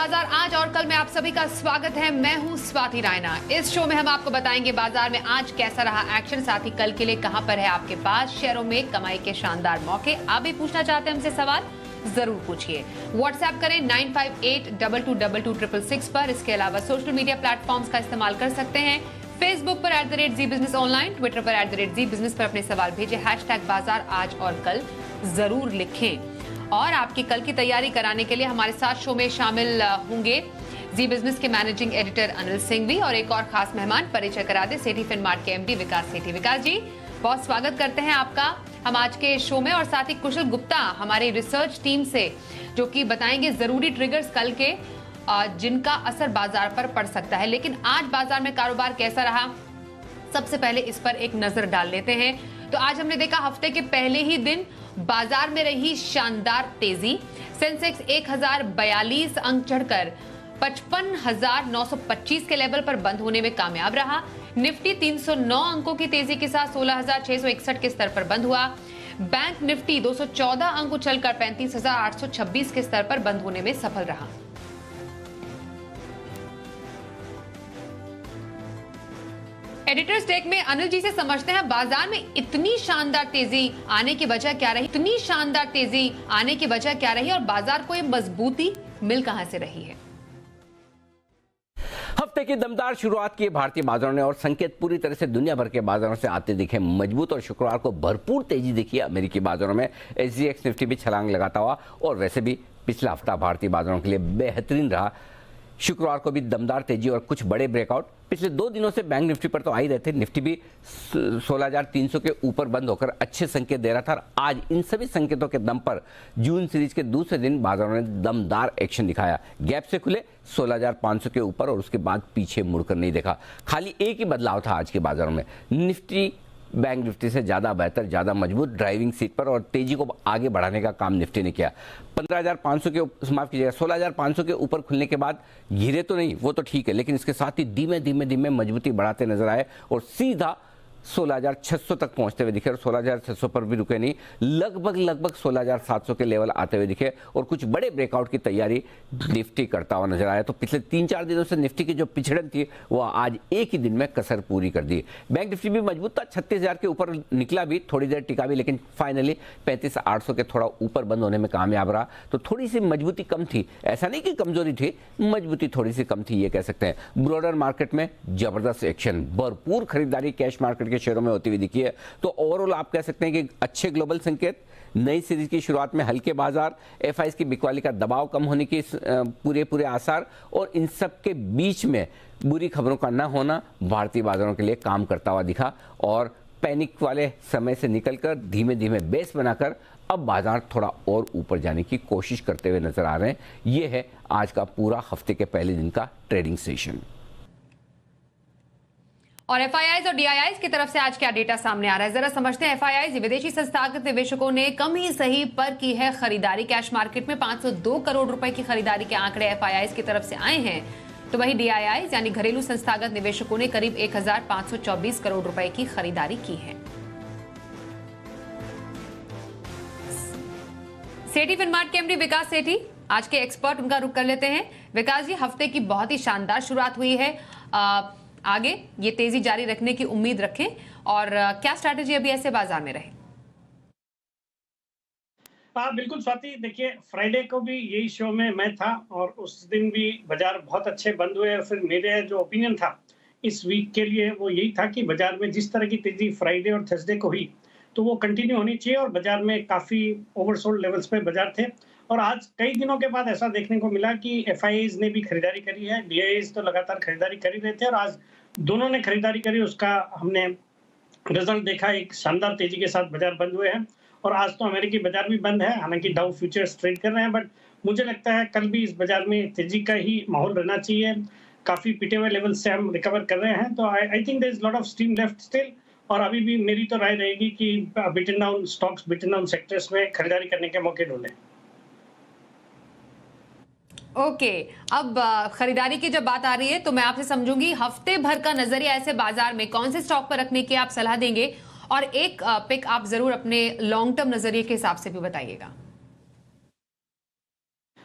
बाजार आज और कल में आप सभी का स्वागत है। मैं हूं स्वाति रायना। इस शो में हम आपको बताएंगे बाजार में आज कैसा रहा एक्शन, साथ ही कल के लिए कहां पर है आपके पास शेयरों में कमाई के शानदार मौके। आप भी पूछना चाहते हैं हमसे सवाल, जरूर पूछिए। व्हाट्सएप करें 9582222266 पर। इसके अलावा सोशल मीडिया प्लेटफॉर्म्स का इस्तेमाल कर सकते हैं। फेसबुक पर @ZBusiness ऑनलाइन, ट्विटर पर @ZBusiness पर अपने सवाल भेजें। #बाजार आज और कल जरूर लिखें। और आपकी कल की तैयारी कराने के लिए हमारे साथ शो में शामिल होंगे जी बिजनेस के मैनेजिंग एडिटर अनिल सिंघवी और एक और खास मेहमान। परिचय करा दे सेठी फिनमार्ट के एमडी विकास सेठी। विकास जी, बहुत स्वागत करते हैं आपका हम आज के शो में। और साथ ही कुशल गुप्ता हमारी रिसर्च टीम से, जो कि बताएंगे जरूरी ट्रिगर्स कल के जिनका असर बाजार पर पड़ सकता है। लेकिन आज बाजार में कारोबार कैसा रहा, सबसे पहले इस पर एक नजर डाल लेते हैं। तो आज हमने देखा हफ्ते के पहले ही दिन बाजार में रही शानदार तेजी। सेंसेक्स 1042 अंक चढ़कर 55,925 के लेवल पर बंद होने में कामयाब रहा। निफ्टी 309 अंकों की तेजी के साथ 16,661 के स्तर पर बंद हुआ। बैंक निफ्टी 214 अंक उछलकर 35,826 के स्तर पर बंद होने में सफल रहा। एडिटर्स टेक में अनिल जी से समझते हैं बाजार में इतनी शानदार तेजी आने की वजह क्या रही, और बाजार को ये मजबूती मिल कहां से रही है। हफ्ते की दमदार शुरुआत की भारतीय बाजारों ने और संकेत पूरी तरह से दुनिया भर के बाजारों से आते दिखे मजबूत। और शुक्रवार को भरपूर तेजी दिखी अमेरिकी बाजारों में। SGX निफ्टी भी छलांग लगाता हुआ, और वैसे भी पिछला हफ्ता भारतीय बाजारों के लिए बेहतरीन रहा। शुक्रवार को भी दमदार तेजी और कुछ बड़े ब्रेकआउट। पिछले 2 दिनों से बैंक निफ्टी पर तो आ ही रहे थे। निफ्टी भी 16,300 के ऊपर बंद होकर अच्छे संकेत दे रहा था। आज इन सभी संकेतों के दम पर जून सीरीज के दूसरे दिन बाजारों ने दमदार एक्शन दिखाया। गैप से खुले 16,500 के ऊपर और उसके बाद पीछे मुड़कर नहीं देखा। खाली एक ही बदलाव था आज के बाजारों में, निफ्टी बैंक निफ्टी से ज्यादा बेहतर, ज्यादा मजबूत ड्राइविंग सीट पर, और तेजी को आगे बढ़ाने का काम निफ्टी ने किया। 15,500 के माफ कीजिएगा 16,500 के ऊपर खुलने के बाद गिरे तो नहीं, वो तो ठीक है, लेकिन इसके साथ ही धीमे धीमे मजबूती बढ़ाते नजर आए और सीधा 16,600 तक पहुंचते हुए दिखे। और 16,600 पर भी रुके नहीं, लगभग 16,700 के लेवल आते हुए दिखे और कुछ बड़े ब्रेकआउट की तैयारी निफ्टी करता हुआ नजर आया। तो पिछले 3-4 दिनों से निफ्टी की जो पिछड़न थी वो आज एक ही दिन में कसर पूरी कर दी। बैंक निफ्टी भी मजबूत था, 36,000 के ऊपर निकला भी, थोड़ी देर टिका भी, लेकिन फाइनली 35,800 के थोड़ा ऊपर बंद होने में कामयाब रहा। तो थोड़ी सी मजबूती कम थी, ऐसा नहीं कि कमजोरी थी, मजबूती थोड़ी सी कम थी, ये कह सकते हैं। ब्रॉडर मार्केट में जबरदस्त एक्शन, भरपूर खरीदारी कैश मार्केट के शेयरों में होती हुई दिखी है। तो ओवरऑल आप कह सकते हैं कि अच्छे ग्लोबल संकेत, नई सीरीज की शुरुआत में हल्के बाजार, FIs की बिकवाली का दबाव कम होने की पूरे आसार, और इन सब के बीच में बुरी खबरों का न होना भारतीय बाजारों के लिए काम करता हुआ दिखा। और पैनिक वाले समय से निकलकर धीमे बेस बनाकर अब बाजार थोड़ा और ऊपर जाने की कोशिश करते हुए नजर आ रहे हैं। यह है आज का पूरा हफ्ते के पहले दिन का ट्रेडिंग सेशन। और FIIs और DIIs की तरफ से आज क्या डेटा सामने आ रहा है, जरा समझते हैं। FIIs विदेशी संस्थागत निवेशकों ने कम ही सही पर की है खरीदारी। कैश मार्केट में 502 करोड़ रुपए की खरीदारी के आंकड़े FIIs की तरफ से आए हैं। तो वहीं DIIs यानी घरेलू संस्थागत निवेशकों ने करीब 1,524 करोड़ रुपए की खरीदारी की है। सेठी फिनमार्ट के एमडी विकास सेठी, आज के एक्सपर्ट, उनका रुख कर लेते हैं। विकास जी, हफ्ते की बहुत ही शानदार शुरुआत हुई है, आगे ये तेजी जारी रखने की उम्मीद रखें, और क्या स्ट्रैटेजी अभी ऐसे बाजार में रहे? बिल्कुल स्वाति, देखिए फ्राइडे को भी यही शो में मैं था और उस दिन भी बाजार बहुत अच्छे बंद हुए। और फिर मेरे जो ओपिनियन था इस वीक के लिए वो यही था कि बाजार में जिस तरह की तेजी फ्राइडे और थर्सडे को हुई तो वो कंटिन्यू होनी चाहिए, और बाजार में काफी ओवरसोल्ड लेवल्स पे बाजार थे। और आज कई दिनों के बाद ऐसा देखने को मिला कि FIIs ने भी खरीदारी करी है, DIIs तो लगातार खरीदारी कर ही रहे थे, और आज दोनों ने खरीदारी करी, उसका हमने रिजल्ट देखा। एक शानदार तेजी के साथ बाजार बंद हुए हैं, और आज तो अमेरिकी बाजार भी बंद है, हालांकि डाउ फ्यूचर्स ट्रेड कर रहे हैं, बट मुझे लगता है कल भी इस बाजार में तेजी का ही माहौल रहना चाहिए। काफी पिटे हुए लेवल से हम रिकवर कर रहे हैं, तो I think there is lot of steam left still. और अभी भी मेरी तो राय रहेगी कि beaten down stocks, beaten down sectors में खरीदारी करने के मौके ढूंढें। ओके, अब खरीदारी की जब बात आ रही है तो मैं आपसे समझूंगी हफ्ते भर का नजरिया ऐसे बाजार में कौन से स्टॉक पर रखने की आप सलाह देंगे, और एक पिक आप जरूर अपने लॉन्ग टर्म नजरिए के हिसाब से भी बताइएगा।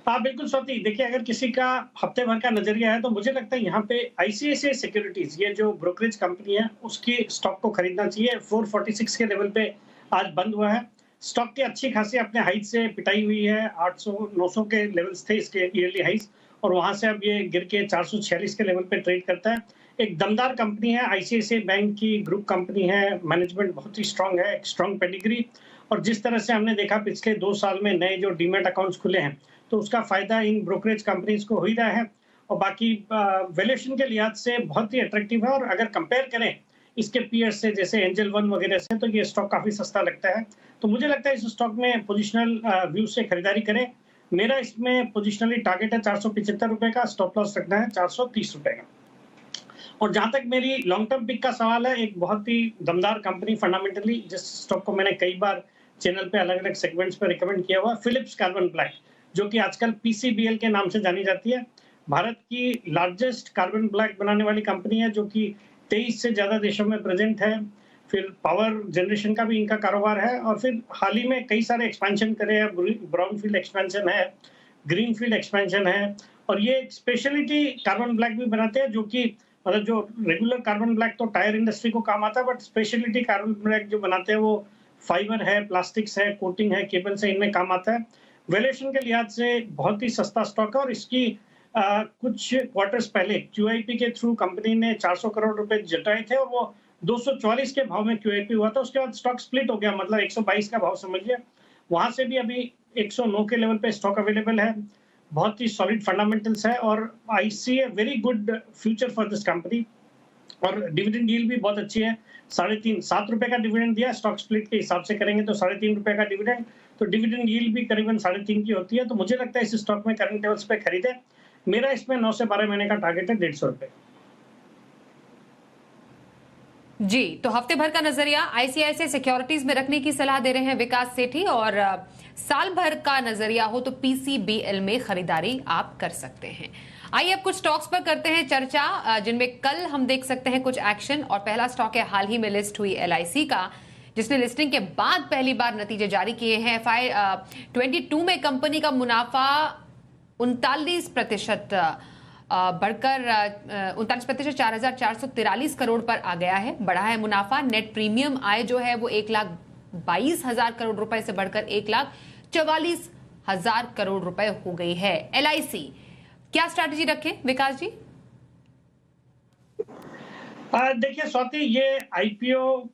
हाँ, बिल्कुल स्वाति। देखिए, अगर किसी का हफ्ते भर का नज़रिया है, तो मुझे लगता है यहाँ पे आईसीआईसीआई सिक्योरिटीज़, ये जो ब्रोकरेज कंपनी है, उसकी स्टॉक को खरीदना चाहिए। 446 के लेवल पे आज बंद हुआ है। स्टॉक की अच्छी खासी अपने हाइट से पिटाई हुई है। 800-900 के लेवल्स थे इसके ईयरली हाइज़, और वहाँ से अब ये गिर के 446 के लेवल पे ट्रेड करता है। एक दमदार कंपनी है, आईसीआईसीआई बैंक की ग्रुप कंपनी है, मैनेजमेंट बहुत ही स्ट्रॉन्ग है, एक स्ट्रॉन्ग पेडिग्री, और जिस तरह से हमने देखा पिछले 2 साल में नए जो डीमैट अकाउंट्स खुले हैं, तो उसका फायदा इन ब्रोकरेज कंपनीज को हो ही रहा है। और बाकी वैल्यूएशन के लिहाज से बहुत ही अट्रैक्टिव है, और अगर कंपेयर करें इसके पीयर्स से, जैसे एंजल वन वगैरह से, तो ये स्टॉक काफी सस्ता लगता है। तो मुझे लगता है इस स्टॉक में पोजिशनल व्यू से खरीदारी करें। मेरा इसमें पोजिशनली टारगेट है 475 रुपए का, स्टॉप लॉस रखना है 430 रुपए का। और जहां तक मेरी लॉन्ग टर्म पिक का सवाल है, एक बहुत ही दमदार कंपनी फंडामेंटली, जिस स्टॉक को मैंने कई बार चैनल पे अलग अलग सेगमेंट्स पे रिकमेंड किया हुआ, फिलिप्स कार्बन ब्लैक, जो कि आजकल पीसीबीएल के नाम से जानी जाती है। भारत की लार्जेस्ट कार्बन ब्लैक बनाने वाली कंपनी है, जो कि 23 से ज्यादा देशों में प्रेजेंट है। फिर पावर जनरेशन का भी इनका कारोबार है, और फिर हाल ही में कई सारे एक्सपेंशन करे हैं। ब्राउनफील्ड एक्सपेंशन है, ग्रीनफील्ड एक्सपेंशन है, और ये स्पेशलिटी कार्बन ब्लैक भी बनाते हैं, जो कि मतलब जो रेगुलर कार्बन ब्लैक तो टायर इंडस्ट्री को काम आता है, बट स्पेशलिटी कार्बन ब्लैक जो बनाते हैं वो फाइबर है, प्लास्टिक्स है, कोटिंग है, केबल्स है, इनमें काम आता है। वैल्यूएशन के लिहाज से बहुत ही सस्ता स्टॉक है, और इसकी कुछ क्वार्टर्स पहले क्यूआईपी के थ्रू कंपनी ने 400 करोड़ रुपए जुटाए थे, और वो 244 के भाव में क्यूआईपी हुआ था। उसके बाद स्टॉक स्प्लिट हो गया, मतलब 122 का भाव समझिए। वहां से भी अभी 109 के लेवल पे स्टॉक अवेलेबल है। बहुत ही सॉलिड फंडामेंटल्स है, और I see a very good future for this company. और डिविडेंड यील्ड भी बहुत अच्छी है। 7 रुपए का डिविडेंड दिया, स्टॉक स्प्लिट के हिसाब से करेंगे तो 3.5 रुपए का डिविडेंड, तो डिविडेंड यील्ड भी करीबन 3.5 की होती है। तो मुझे लगता है इस स्टॉक में करंट लेवल्स पे खरीदे। मेरा इसमें 9 से 12 महीने का टारगेट है 150 रुपए। जी, तो हफ्ते भर का नजरिया आईसीआईसीआई सिक्योरिटीज में रखने की सलाह दे रहे हैं विकास सेठी, और साल भर का नजरिया हो तो पीसीबीएल में खरीदारी आप कर सकते हैं। आइए अब कुछ स्टॉक्स पर करते हैं चर्चा, जिनमें कल हम देख सकते हैं कुछ एक्शन। और पहला स्टॉक है, हाल ही में लिस्ट हुई एलआईसी का, जिसने लिस्टिंग के बाद पहली बार नतीजे जारी किए हैं। FY 22 में कंपनी का मुनाफा 39% बढ़कर 39% 4,443 करोड़ पर आ गया है, बढ़ा है मुनाफा। नेट प्रीमियम आय जो है वो 1,22,000 करोड़ रुपए से बढ़कर 1,44,000 करोड़ रुपए हो गई है। एलआईसी क्या स्ट्रैटेजी रखें विकास जी? देखिए स्वाति, ये आईपीओ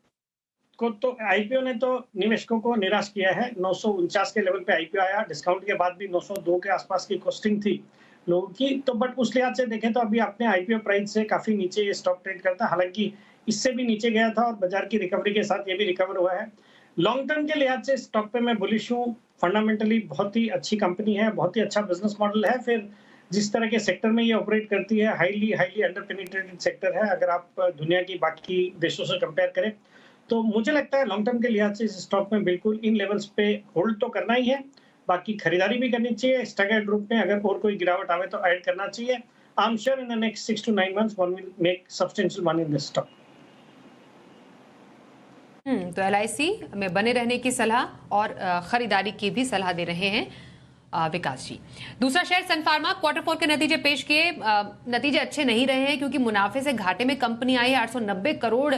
ने तो निवेशकों को निराश किया है। 949 के लेवल पे आईपीओ आया, डिस्काउंट के बाद भी 902 के आसपास की कॉस्टिंग थी लोगों की। तो बट उस लिहाज से देखें तो अभी अपने आईपीओ प्राइस से काफी नीचे ये स्टॉक ट्रेड करता है। हालांकि इससे भी नीचे गया था, और बाजार की रिकवरी के साथ ये भी रिकवर हुआ है। लॉन्ग टर्म के लिहाज से स्टॉक पे मैं बुलिश हूँ। फंडामेंटली बहुत ही अच्छी कंपनी है, बहुत ही अच्छा बिजनेस मॉडल है। फिर जिस तरह के सेक्टर में ये ऑपरेट करती है, हाईली अंडर पेनिट्रेटेड सेक्टर है अगर आप दुनिया की बाकी देशों से कंपेयर करें। तो मुझे लगता है लॉन्ग टर्म के लिहाज से इस स्टॉक में बिल्कुल इन लेवल्स पे होल्ड तो करना ही है, बाकी खरीदारी भी करनी चाहिए। स्टैगर ग्रुप में अगर और कोई गिरावट आवे तो ऐड करना चाहिए। I am sure in the next 6 to 9 months one will make substantial money in this stock. तो एलआईसी में बने रहने की सलाह और खरीदारी की भी सलाह दे रहे हैं विकास जी। दूसरा शेयर सन फार्मा, क्वार्टर 4 के नतीजे पेश किए, नतीजे अच्छे नहीं रहे हैं क्योंकि मुनाफे से घाटे में कंपनी आई है। 890 करोड़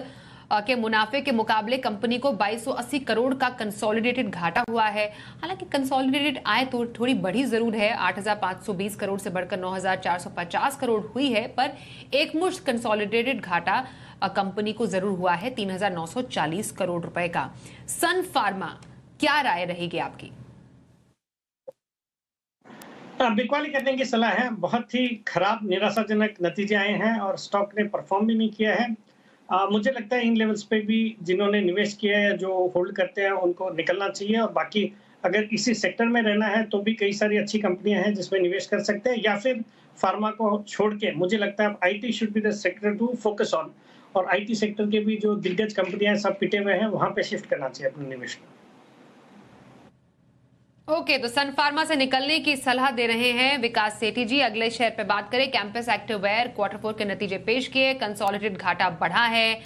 के मुनाफे के मुकाबले कंपनी को 2280 करोड़ का कंसोलिडेटेड घाटा हुआ है। हालांकि कंसोलिडेटेड आय तो थोड़ी बढ़ी जरूर है, 8520 करोड़ से बढ़कर 9450 करोड़ हुई है, पर एकमुश्त कंसोलिडेटेड घाटा कंपनी को जरूर हुआ है 3940 करोड़ रुपए का। सन फार्मा, क्या राय रहेगी आपकी? बिकवाली करने की सलाह है। बहुत ही खराब निराशाजनक नतीजे आए हैं और स्टॉक ने परफॉर्म भी नहीं किया है। मुझे लगता है इन लेवल्स पे भी जिन्होंने निवेश किया है, जो होल्ड करते हैं, उनको निकलना चाहिए। और बाकी अगर इसी सेक्टर में रहना है तो भी कई सारी अच्छी कंपनियां हैं जिसमें निवेश कर सकते हैं, या फिर फार्मा को छोड़ के मुझे लगता है IT should be the sector to focus on. और आईटी सेक्टर के भी जो दिग्गज कंपनियां हैं सब पिटे हुए हैं, वहां पे शिफ्ट करना चाहिए अपने निवेश को। ओके, तो सन फार्मा से निकलने की सलाह दे रहे हैं विकास सेठी जी। अगले शेयर पे बात करें, कैंपस एक्टिववेयर, क्वार्टर 4 के नतीजे पेश किए, कंसोलिडेटेड घाटा बढ़ा है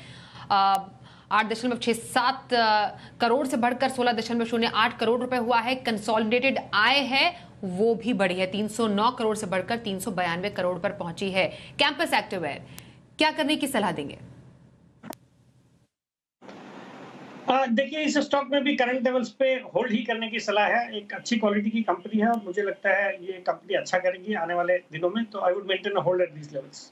8.67 करोड़ से बढ़कर 16.08 करोड़ रुपए हुआ है। कंसोलिडेटेड आय है वो भी बढ़ी है, 309 करोड़ से बढ़कर 392 करोड़ पर पहुंची है। कैंपस एक्टिववेयर क्या करने की सलाह देंगे? देखिए, इस स्टॉक में भी करंट लेवल्स पे होल्ड ही करने की सलाह है। एक अच्छी क्वालिटी की कंपनी है और मुझे लगता है ये कंपनी अच्छा करेगी आने वाले दिनों में, तो I would maintain a hold at these levels.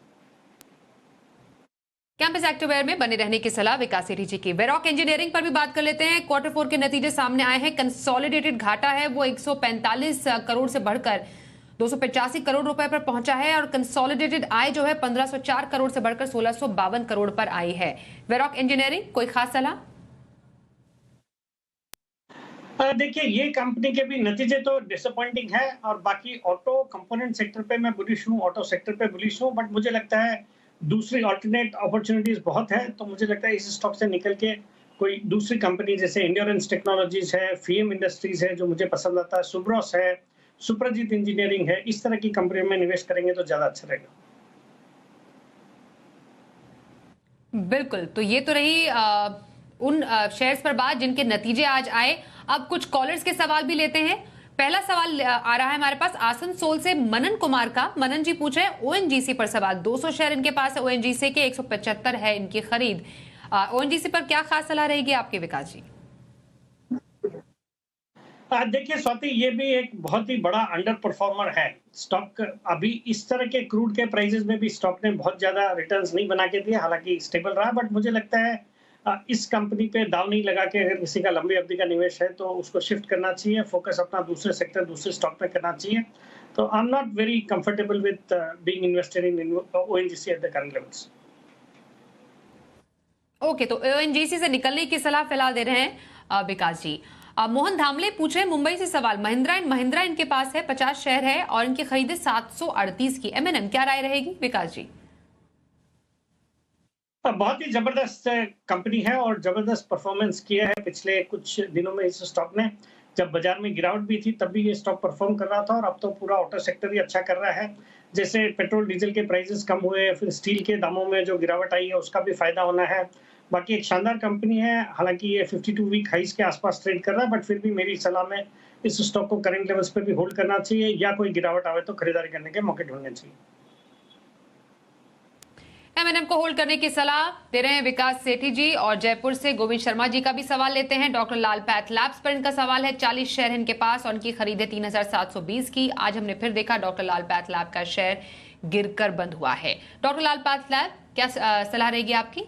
Campus activewear में बने रहने की सलाह विकास सेठी जी की। वेरॉक इंजीनियरिंग पर भी बात कर लेते हैं। क्वार्टर 4 के नतीजे सामने आए हैं। कंसोलिडेटेड घाटा है वो 145 करोड़ से बढ़कर 285 करोड़ रुपए पर पहुंचा है और कंसोलिडेटेड आय जो है 1504 करोड़ से बढ़कर 1652 करोड़ पर आई है। वेरॉक इंजीनियरिंग कोई खास सलाह? देखिए, ये कंपनी के भी नतीजे तो डिसअपॉइंटिंग है और बाकी ऑटो कंपोनेंट सेक्टर पे मैं बुलिश हूँ, ऑटो सेक्टर पे बुलिश हूँ, बट मुझे लगता है दूसरी अल्टरनेट अपॉर्चुनिटीज बहुत है, तो मुझे लगता है इस स्टॉक से निकल के कोई दूसरी कंपनी जैसे इंड्योरेंस टेक्नोलॉजीज है, फीएम इंडस्ट्रीज है जो मुझे पसंद आता है, सुब्रोस है, सुप्रजीत इंजीनियरिंग है, इस तरह की कंपनी में निवेश करेंगे तो ज्यादा अच्छा रहेगा। बिल्कुल, तो ये तो रही उन शेयर्स पर बात जिनके नतीजे आज आए। अब कुछ कॉलर्स के सवाल भी लेते हैं। पहला सवाल आ रहा है हमारे पास आसनसोल से मनन कुमार का। मनन जी पूछ रहे हैं ओएनजीसी पर सवाल। 200 शेयर इनके पास है ओएनजीसी के, 175 है इनकी खरीद। ओएनजीसी पर क्या खास सलाह रहेगी आपके विकास जी? देखिए स्वाति, ये भी एक बहुत ही बड़ा अंडर परफॉर्मर है स्टॉक। अभी इस तरह के क्रूड के प्राइसेस में भी स्टॉक ने बहुत ज्यादा रिटर्न्स नहीं बना के दिए, हालांकि स्टेबल रहा, बट मुझे लगता है इस कंपनी पे दाव नहीं लगा के अगर किसी का लंबी अवधि का निवेश है तो उसको शिफ्ट करना चाहिए, फोकस अपना दूसरे सेक्टर दूसरे स्टॉक पे करना चाहिए। तो I am not very comfortable with being invested in ONGC eight the current levels. Okay, तो ओएनजीसी से निकलने की सलाह फिलहाल दे रहे हैं विकास जी। मोहन धामले पूछ रहे हैं मुंबई से सवाल। महिंद्रा एंड महिंद्रा इनके पास है, 50 शेयर है और इनकी खरीद है 738 की। एमएनएम क्या राय रहेगी विकास जी? बहुत ही जबरदस्त कंपनी है और जबरदस्त परफॉर्मेंस किया है पिछले कुछ दिनों में इस स्टॉक ने। जब बाजार में गिरावट भी थी तब भी ये स्टॉक परफॉर्म कर रहा था और अब तो पूरा ऑटो सेक्टर ही अच्छा कर रहा है। जैसे पेट्रोल डीजल के प्राइसेस कम हुए, फिर स्टील के दामों में जो गिरावट आई है उसका भी फायदा होना है। बाकी एक शानदार कंपनी है, हालांकि ये 52 वीक हाइस के आसपास ट्रेड कर रहा है, बट फिर भी मेरी सलाह में इस स्टॉक को करंट लेवल्स पे भी होल्ड करना चाहिए या कोई गिरावट आवे तो खरीदारी करने के मौके ढूंढने चाहिए। एमएनएम को होल्ड करने की सलाह दे रहे हैं विकास सेठी जी। और जयपुर से गोविंद शर्मा जी का भी सवाल लेते हैं। डॉक्टर लाल पैथ लैब्स पर इनका सवाल है, 40 शेयर इनके पास और इनकी खरीद है 3720 की। आज हमने फिर देखा डॉक्टर लाल पैथ लैब का शेयर गिरकर बंद हुआ है। डॉक्टर लाल पैथ लैब क्या सलाह रहेगी आपकी?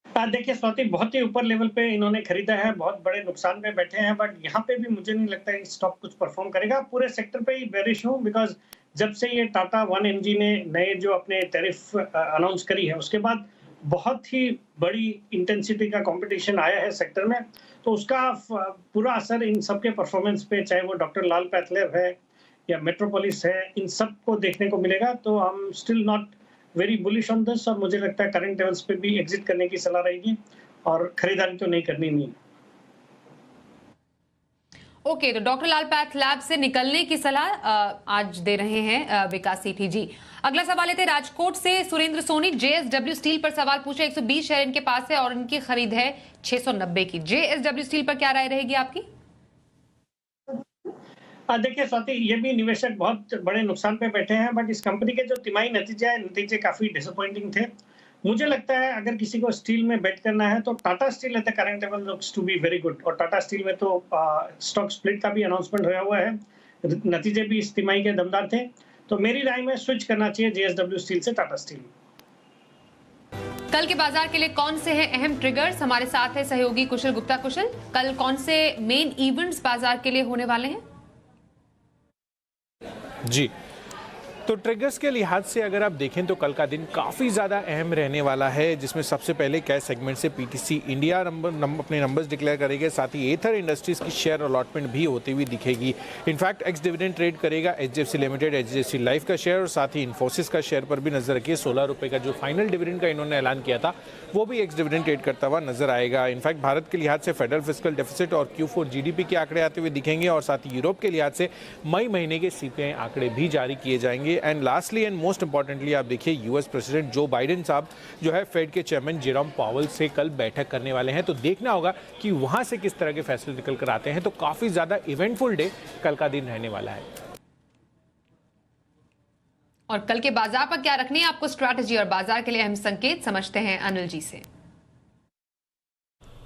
देखिए स्वाति, बहुत ही ऊपर लेवल पे इन्होंने खरीदा है, बहुत बड़े नुकसान में बैठे हैं, बट यहाँ पे भी मुझे नहीं लगता है स्टॉक कुछ परफॉर्म करेगा। पूरे सेक्टर पे ही बेरिश हूँ, बिकॉज जब से ये टाटा 1mg ने नए जो अपने टैरिफ अनाउंस करी है उसके बाद बहुत ही बड़ी इंटेंसिटी का कंपटीशन आया है सेक्टर में, तो उसका पूरा असर इन सबके परफॉर्मेंस पे, चाहे वो डॉक्टर लाल पैथ लैब है या मेट्रोपोलिस है, इन सब को देखने को मिलेगा। तो I am still not very bullish on this और मुझे लगता है करंट लेवल्स पे भी एग्जिट करने की सलाह रहेगी और खरीदारी तो नहीं करनी नहीं। ओके, तो डॉक्टर लाल पैथ लैब से निकलने की सलाह आज दे रहे हैं विकास सेठी जी। अगला सवाल लेते हैं राजकोट से सुरेंद्र सोनी। जेएसडब्ल्यू स्टील पर सवाल पूछे, 120 शेयर इनके पास है और इनकी खरीद है 690 की। जेएसडब्ल्यू स्टील पर क्या राय रहेगी आपकी? देखिए स्वाति, ये भी निवेशक बहुत बड़े नुकसान पे बैठे हैं, बट इस कंपनी के जो तिमाही नतीजे काफी डिसअपॉइंटिंग थे। मुझे लगता है अगर किसी को स्टील में बेट करना है तो Tata Steel at the current level looks to be very good. और टाटा स्टील में तो स्टॉक स्प्लिट का भी अनाउंसमेंट होया हुआ है, नतीजे भी इस तिमाही के दमदार थे, तो मेरी राय में स्विच करना चाहिए जेएसडब्ल्यू स्टील से टाटा स्टील। कल के बाजार के लिए कौन से हैं अहम ट्रिगर्स? हमारे साथ है सहयोगी कुशल गुप्ता। कुशल, कल कौन से मेन इवेंट्स बाजार के लिए होने वाले हैं? जी, तो ट्रिगर्स के लिहाज से अगर आप देखें तो कल का दिन काफ़ी ज़्यादा अहम रहने वाला है, जिसमें सबसे पहले कैश सेगमेंट से पीटीसी इंडिया अपने नंबर्स डिक्लेयर करेगा, साथ ही एथर इंडस्ट्रीज़ की शेयर अलॉटमेंट भी होती हुई दिखेगी। इनफैक्ट एक्स डिविडेंड ट्रेड करेगा एचडीएफसी लिमिटेड, एचडीएफसी लाइफ का शेयर और साथ ही इन्फोसिस का शेयर पर भी नजर रखिए। 16 रुपये का जो फाइनल डिविडेंड का इन्होंने ऐलान किया था वो भी एक्स डिविडेंड ट्रेड करता हुआ नजर आएगा। इनफैक्ट भारत के लिहाज से फेडरल फिस्कल डेफिसिट और Q4 जीडीपी के आंकड़े आते हुए दिखेंगे और साथ ही यूरोप के लिहाज से मई महीने के सीपीआई आंकड़े भी जारी किए जाएंगे। करेंगे। And lastly and most importantly आप देखिए यूएस प्रेसिडेंट जो बाइडेन साहब जो है फेड के चेयरमैन जेरोम पावेल से कल बैठक करने वाले हैं, तो देखना होगा कि वहां से किस तरह के फैसले निकल कर आते हैं। तो काफी ज्यादा इवेंटफुल डे कल का दिन रहने वाला है। और कल के बाजार पर क्या रखनी है आपको स्ट्रैटेजी और बाजार के लिए अहम संकेत, समझते हैं अनिल जी से।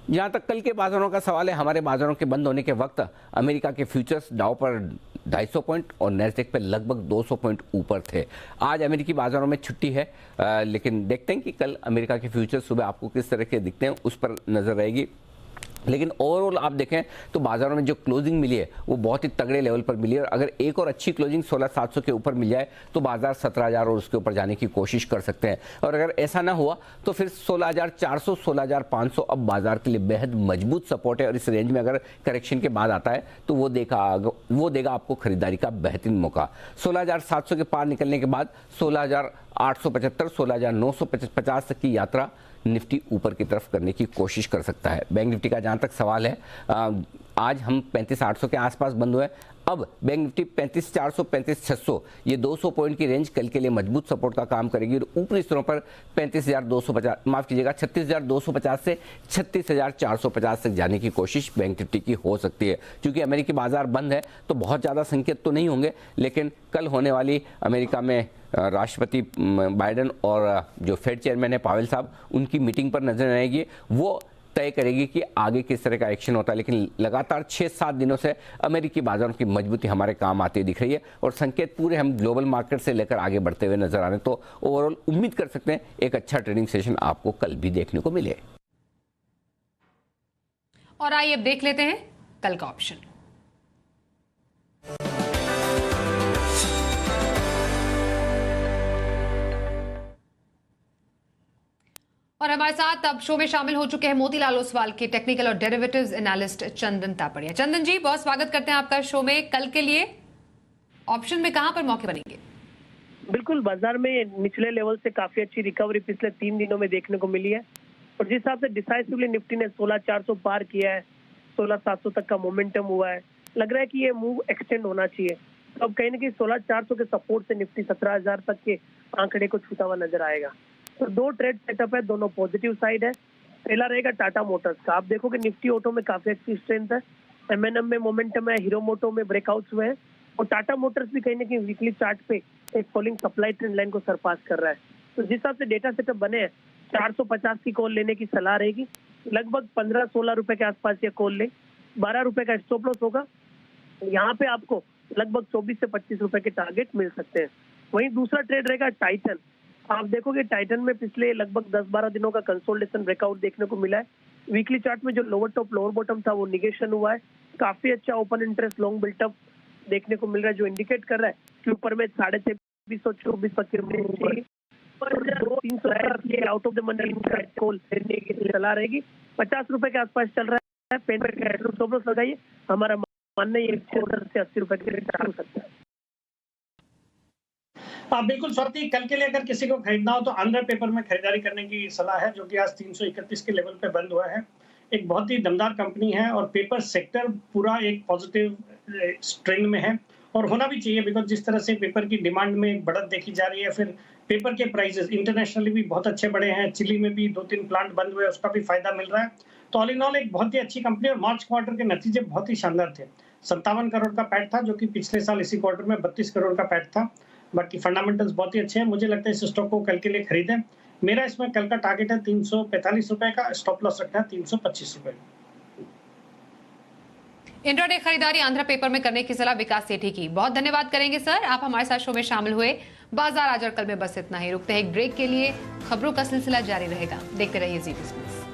जहां तक कल के बाजारों का सवाल है, हमारे बाजारों के बंद होने के वक्त अमेरिका के फ्यूचर्स डाउ पर 250 पॉइंट और नैस्डैक पे लगभग 200 पॉइंट ऊपर थे। आज अमेरिकी बाजारों में छुट्टी है, लेकिन देखते हैं कि कल अमेरिका के फ्यूचर्स सुबह आपको किस तरह के दिखते हैं, उस पर नजर रहेगी। लेकिन ओवरऑल आप देखें तो बाजारों में जो क्लोजिंग मिली है वो बहुत ही तगड़े लेवल पर मिली है, और अगर एक और अच्छी क्लोजिंग 16,700 के ऊपर मिल जाए तो बाजार 17,000 और उसके ऊपर जाने की कोशिश कर सकते हैं। और अगर ऐसा ना हुआ तो फिर 16,400 16,500 अब बाजार के लिए बेहद मजबूत सपोर्ट है, और इस रेंज में अगर करेक्शन के बाद आता है तो वो देगा आपको खरीदारी का बेहतरीन मौका। 16,700 के पार निकलने के बाद 16,875 16,950 तक की यात्रा निफ्टी ऊपर की तरफ करने की कोशिश कर सकता है। बैंक निफ्टी का जहां तक सवाल है, आज हम 35,800 के आसपास बंद हुए। अब बैंक निफ्टी 35,400 35,600 ये 200 पॉइंट की रेंज कल के लिए मजबूत सपोर्ट का काम करेगी, और ऊपरी स्तरों पर 35,250 माफ कीजिएगा 36,250 से 36,450 तक जाने की कोशिश बैंक निफ्टी की हो सकती है। क्योंकि अमेरिकी बाजार बंद है तो बहुत ज़्यादा संकेत तो नहीं होंगे, लेकिन कल होने वाली अमेरिका में राष्ट्रपति बाइडेन और जो फेड चेयरमैन है पावेल साहब, उनकी मीटिंग पर नजर आएगी, वो तय करेगी कि आगे किस तरह का एक्शन होता है। लेकिन लगातार 6-7 दिनों से अमेरिकी बाजारों की मजबूती हमारे काम आती दिख रही है, और संकेत पूरे हम ग्लोबल मार्केट से लेकर आगे बढ़ते हुए नजर आ रहे हैं। तो ओवरऑल उम्मीद कर सकते हैं एक अच्छा ट्रेडिंग सेशन आपको कल भी देखने को मिले। और आइए अब देख लेते हैं कल का ऑप्शन। और हमारे साथ अब शो में शामिल हो चुके हैं मोतीलाल ओसवाल के टेक्निकल और डेरिवेटिव्स एनालिस्ट चंदन तापड़िया। चंदन जी, बहुत स्वागत करते हैं आपका शो में। कल के लिए ऑप्शन में कहां पर मौके बनेंगे? बिल्कुल, बाजार में निचले लेवल से काफी अच्छी रिकवरी पिछले 3 दिनों में देखने को मिली है, और जिस हिसाब से डिसाइसिवली निफ्टी ने 16,400 पार किया है, 16,700 तक का मोमेंटम हुआ है, लग रहा है कि ये मूव एक्सटेंड होना चाहिए। तो अब कहीं ना कहीं 16,400 के सपोर्ट से निफ्टी 17,000 तक के आंकड़े को छूता हुआ नजर आएगा। तो 2 ट्रेड सेटअप है, दोनों पॉजिटिव साइड है। पहला रहेगा टाटा मोटर्स का। आप देखोगे निफ्टी ऑटो में काफी अच्छी स्ट्रेंथ है, एमएनएम में मोमेंटम है, हीरो मोटो में ब्रेकआउट्स हुए हैं, और टाटा मोटर्स भी कहीं ना कहीं वीकली चार्ट पे एक फॉलिंग सप्लाई ट्रेंड लाइन को सरपास कर रहा है। तो जिस हिसाब से डेटा सेटअप बने हैं, 450 की कॉल लेने की सलाह रहेगी। लगभग 15-16 रुपए के आसपास ये कॉल ले, 12 रुपए का स्टॉप लॉस होगा। यहाँ पे आपको लगभग 24 से 25 रुपए के टारगेट मिल सकते हैं। वहीं दूसरा ट्रेड रहेगा टाइटन। आप देखोगे टाइटन में पिछले लगभग 10-12 दिनों का कंसोलिडेशन ब्रेकआउट देखने को मिला है। वीकली चार्ट में जो लोअर टॉप लोअर बॉटम था वो निगेशन हुआ है। काफी अच्छा ओपन इंटरेस्ट लॉन्ग बिल्टअप देखने को मिल रहा है, जो इंडिकेट कर रहा है कि ऊपर में 2324 तक की out of the money call लेने की सलाह रहेगी। 50 रुपए के आसपास चल रहा है, पेन पे स्टॉप लॉस लगाइए। हमारा मानना ये 100 से 80 रुपए के रेट हो सकता है। हाँ बिल्कुल स्वाति, कल के लिए अगर किसी को खरीदना हो तो आंध्र पेपर में खरीदारी करने की सलाह है, जो कि आज 331 के लेवल पे बंद हुआ है। एक बहुत ही दमदार कंपनी है, और पेपर सेक्टर पूरा एक पॉजिटिव ट्रेंड में है, और होना भी चाहिए, बिकॉज जिस तरह से पेपर की डिमांड में एक बढ़त देखी जा रही है, फिर पेपर के प्राइसेस इंटरनेशनली भी बहुत अच्छे बढ़े हैं। चिली में भी 2-3 प्लांट बंद हुए, उसका भी फायदा मिल रहा है। तो ऑल इन ऑल एक बहुत ही अच्छी कंपनी, और मार्च क्वार्टर के नतीजे बहुत ही शानदार थे। 57 करोड़ का पैट था, जो कि पिछले साल इसी क्वार्टर में 32 करोड़ का पैट था। बाकी फंडामेंटल्स बहुत ही अच्छे हैं। मुझे लगता है इस स्टॉक को कल के लिए खरीदें। मेरा इसमें कल का टारगेट है 345 रुपए का, स्टॉप लॉस रखना है 325 रुपए। इंट्राडे खरीदारी आंध्र पेपर में करने की सलाह विकास सेठी की। बहुत धन्यवाद करेंगे सर, आप हमारे साथ शो में शामिल हुए। बाजार आज और कल में बस इतना ही। रुकते हैं एक ब्रेक के लिए, खबरों का सिलसिला जारी रहेगा। देखते रहिए जी बिजनेस।